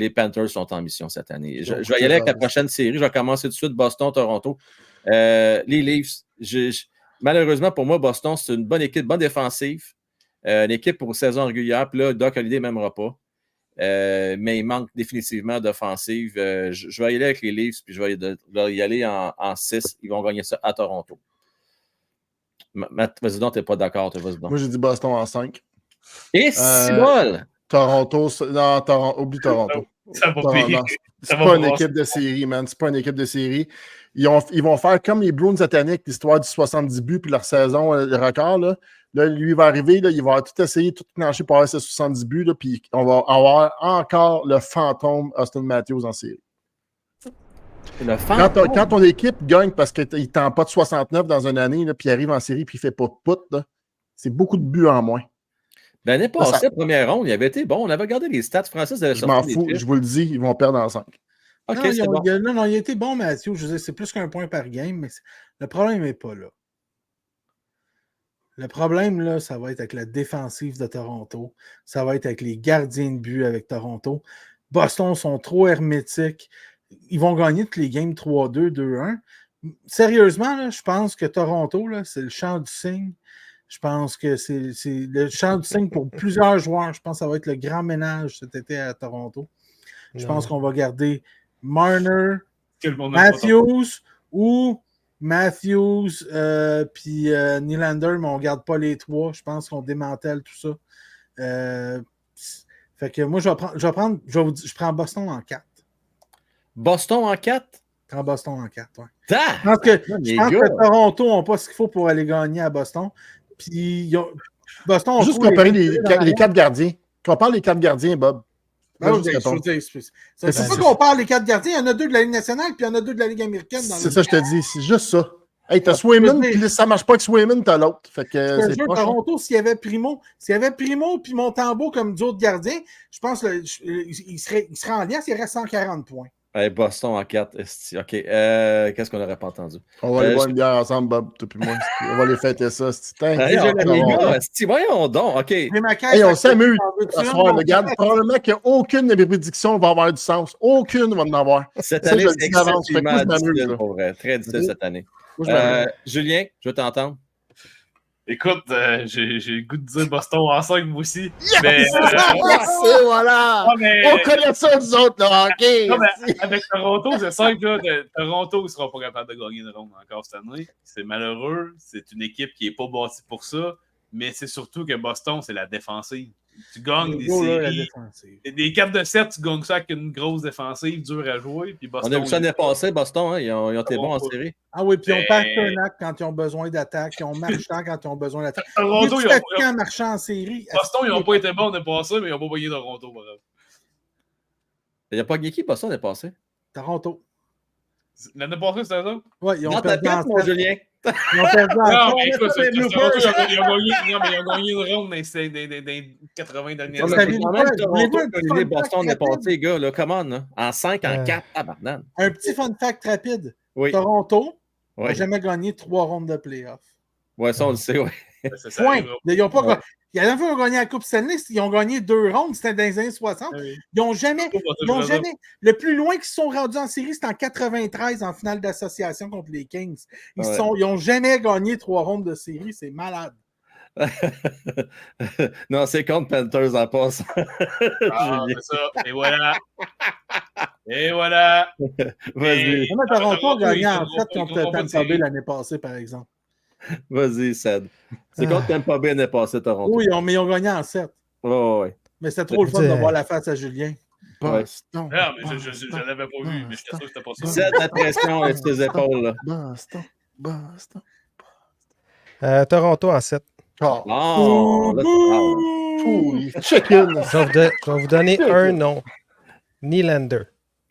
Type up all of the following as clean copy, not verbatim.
les Panthers sont en mission cette année. Je vais y aller avec la prochaine série. Je vais commencer tout de suite. Boston-Toronto. Les Leafs, malheureusement pour moi, Boston, c'est une bonne équipe, bonne défensive. Une équipe pour saison régulière. Puis là, Doc Holliday ne m'aimera pas. Mais il manque définitivement d'offensive. Je vais y aller avec les Leafs, puis je vais y aller en 6. Ils vont gagner ça à Toronto. Vas-y donc, t'es pas d'accord. Moi, j'ai dit Boston en 5. Et c'est bol! Toronto, non, oublie Toronto. C'est pas une équipe de série, man. C'est pas une équipe de série. Ils vont faire comme les Bruins cette année avec l'histoire du 70 buts puis leur saison, le record. Là, lui, il va arriver, là, il va tout essayer, tout clencher pour avoir ses 70 buts, là, puis on va avoir encore le fantôme Austin Matthews en série. Quand ton équipe gagne parce qu'il ne tend pas de 69 dans une année, là, puis il arrive en série puis il ne fait pas de put, c'est beaucoup de buts en moins. L'année passée, la première ronde, il avait été bon. On avait regardé les stats. Francis avait sorti. Je m'en fous, je vous le dis, ils vont perdre en 5. Okay, non, il a été bon, Mathieu. Je veux dire, c'est plus qu'un point par game, mais le problème n'est pas là. Le problème, là, ça va être avec la défensive de Toronto. Ça va être avec les gardiens de but avec Toronto. Boston sont trop hermétiques. Ils vont gagner toutes les games 3-2, 2-1. Sérieusement, là, je pense que Toronto, là, c'est le champ du cygne. Je pense que c'est le champ du cygne pour plusieurs joueurs. Je pense que ça va être le grand ménage cet été à Toronto. Je pense qu'on va garder Marner, Matthews ou Matthews puis Nylander, mais on ne garde pas les trois. Je pense qu'on démantèle tout ça. Fait que moi, je prends Boston en 4. Boston en 4? Je prends Boston en 4, oui. Je pense que Toronto n'a pas ce qu'il faut pour aller gagner à Boston. Puis Boston juste comparer les 4 gardiens. Qu'on parle des 4 gardiens, Bob. C'est pas qu'on parle des 4 gardiens. Il y en a 2 de la Ligue nationale, puis il y en a 2 de la Ligue américaine. C'est ça, je te dis. C'est juste ça. Hey, t'as Swayman, puis ça marche pas avec Swayman, t'as l'autre. Fait que c'est Toronto, s'il y avait Primo puis Montembeault comme d'autres gardiens, je pense qu'il serait en lien s'il reste 140 points. Hey, Boston en 4. OK. Qu'est-ce qu'on n'aurait pas entendu? On va aller boire une bière ensemble, Bob, toi et moi. On va les fêter ça. Voyons donc. OK. Hey, on s'amuse ce soir. Regarde, probablement qu'aucune de mes prédictions va avoir du sens. Aucune va en avoir. Cette année, c'est extrêmement difficile pour vrai. Très difficile cette année. Julien, je veux t'entendre. Écoute, j'ai le goût de dire Boston en 5, moi aussi. Yes! Mais, voilà! On connaît ça, nous autres, là, OK! Non, mais avec Toronto, c'est ça que Toronto ne sera pas capable de gagner une ronde encore cette année. C'est malheureux. C'est une équipe qui n'est pas bâtie pour ça. Mais c'est surtout que Boston, c'est la défensive. Tu gagnes des séries. Des 4 de 7, tu gagnes ça avec une grosse défensive, dure à jouer. Puis Boston, on a vu ça l'année passée, Boston. Hein, ils ont été bons en série. Ah oui, puis ils ont Pasternak quand ils ont besoin d'attaque. Ils ont Marchand quand ils ont besoin d'attaque. Toronto, ils ont Marchand en série. Boston, ils n'ont pas été bons l'année passée, mais ils n'ont pas gagné Toronto. Il n'y a pas gagné qui, Boston, l'année passée? Toronto. L'année passée, c'était ça? Oui, ils ont perdu mon Julien. Ils ont perdu non, mais écoute, ils ont gagné une ronde dans les 80 dernières années. Boston est passé, les gars. Là, come on, en 5, en 4, tabarnak. Un petit fun fact rapide. Oui. Toronto n'a jamais gagné 3 rondes de playoffs. Oui, ça, on le sait, oui. Point. Ils n'ont pas Il y a une fois qu'ils ont gagné la Coupe Stanley, ils ont gagné 2 rondes, c'était dans les années 60. Oui. Ils n'ont jamais. Le plus loin qu'ils se sont rendus en série, c'était en 93 en finale d'association contre les Kings. Ils n'ont jamais gagné 3 rondes de série, c'est malade. Non, c'est contre Panthers en passe. C'est ça. Et voilà. Et voilà. Vas-y. Toronto a gagné en 7 contre Tampa Bay l'année passée, par exemple. Vas-y, Sad. C'est contre Tampa Bay l'année passée, Toronto. Oui, mais ils ont gagné en 7. Oh, oui. Mais c'était trop le fun de voir la face à Julien. Boston. Non, mais je l'avais pas vu, mais j'étais sûr que c'était pas ça. Sad, la pression sur tes épaules. Là. Boston. Toronto en 7. Oh, chicken. Je vais vous donner un nom. Nylander.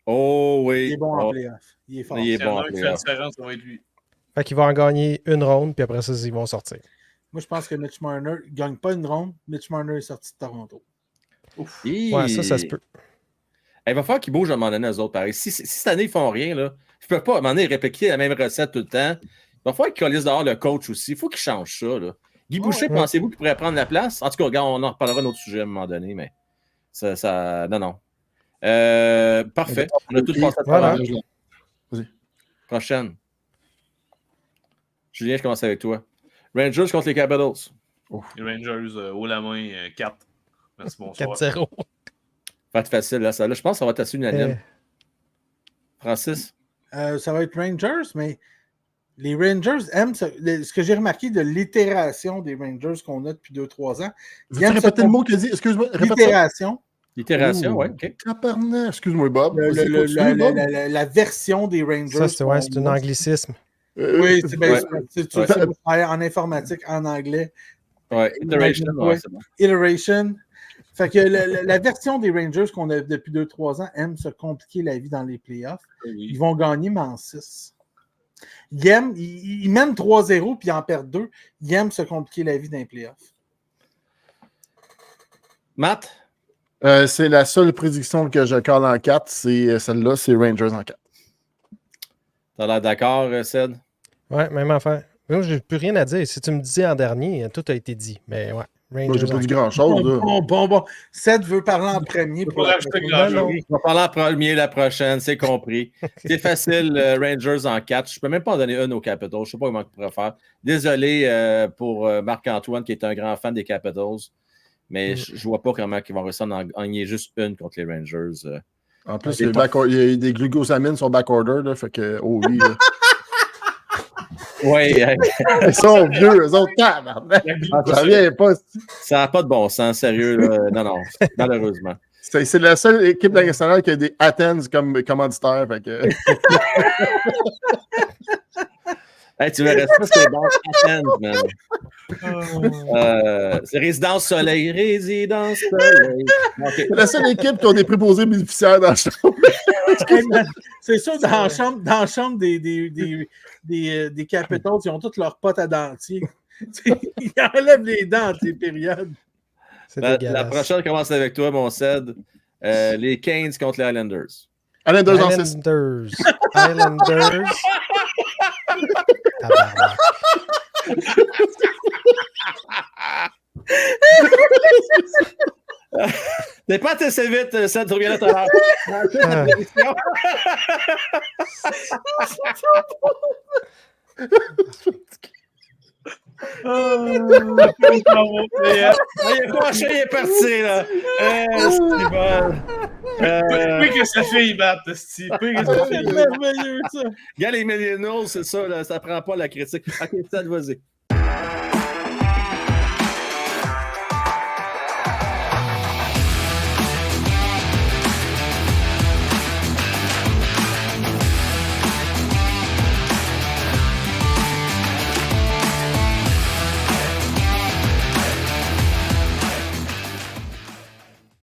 Oh oui. Il est bon en playoff. Il est fort. Il est bon en playoff. Ça va être lui. Fait qu'il va en gagner une ronde, puis après ça, ils vont sortir. Moi, je pense que Mitch Marner ne gagne pas une ronde. Mitch Marner est sorti de Toronto. Ouf. Ouais, ça se peut. Il va falloir qu'ils bougent à un moment donné, eux autres, pareil. Si cette année, ils font rien, là, ils ne peuvent pas à un moment donné répliquer la même recette tout le temps. Il va falloir qu'ils collissent dehors le coach aussi. Il faut qu'il change ça. Là. Guy Boucher, pensez-vous qu'il pourrait prendre la place? En tout cas, regarde, on en reparlera d'un autre sujet à un moment donné, mais ça non. Parfait. On a tout passé à voilà. Prochaine. Julien, je commence avec toi. Rangers contre les Capitals. Les Rangers, haut la main, 4. Merci, bonsoir. 4-0. Ça va être facile, là. Ça, là, je pense que ça va être assez unanime. Francis? Ça va être Rangers, mais les Rangers aiment ce que j'ai remarqué de l'itération des Rangers qu'on a depuis 2-3 ans. Veux-tu répéter le mot qu'il a dit? Excuse-moi. L'itération. L'itération, oui. OK. Excuse-moi, Bob. La version des Rangers. Ça, c'est un anglicisme. Oui, c'est en informatique, en anglais. Oui, iteration. Ouais, c'est bon. Iteration. Fait que la version des Rangers qu'on a depuis 2-3 ans aime se compliquer la vie dans les playoffs. Oui. Ils vont gagner, mais en 6. Ils mènent 3-0 puis ils en perdent 2. Ils aiment se compliquer la vie dans les playoffs. Matt? C'est la seule prédiction que je colle en 4. C'est celle-là, c'est Rangers en 4. T'as l'air d'accord, Ced? Ouais, même affaire. Moi, j'ai plus rien à dire. Si tu me dis en dernier, tout a été dit. Mais ouais. Rangers. Moi, j'ai pas dit grand-chose. Bon. Seth veut parler en premier. Pour rajouter grand-chose. Je vais parler en premier la prochaine, c'est compris. C'est facile, Rangers en 4. Je peux même pas en donner une aux Capitals. Je sais pas comment on pourrait faire. Désolé pour Marc-Antoine, qui est un grand fan des Capitals. Mais je vois pas comment ils vont réussir à en gagner juste une contre les Rangers. En plus, il y a des glucosamines sur backorder. Là, fait que, oh oui. Oui. Ils sont vieux, eux autres. Ça vient pas. Ça n'a pas de bon sens, sérieux. Là. Non, malheureusement. C'est la seule équipe nationale qui a des Athens comme commanditaire. Fait que... Hey, tu verrais ça, c'est bon. Athens, man. C'est Résidence Soleil. Résidence Soleil. Okay. C'est la seule équipe qui a des préposés bénéficiaires dans la chambre. C'est sûr, dans la chambre des Capitals, ils ont tous leurs potes à dentier. Ils enlèvent les dents entre les périodes. La prochaine commence avec toi, mon Ced. Les Canes contre les Islanders. Islanders en 6. Islanders. T'es pas assez vite, Ced, tu reviens là tout à l'heure. Il est parti, là. C'est bon. Oui, que ça fait, il batte, c'est merveilleux, ça. Regarde les millennials, c'est ça, là, ça prend pas la critique. Ok, Ced, vas-y.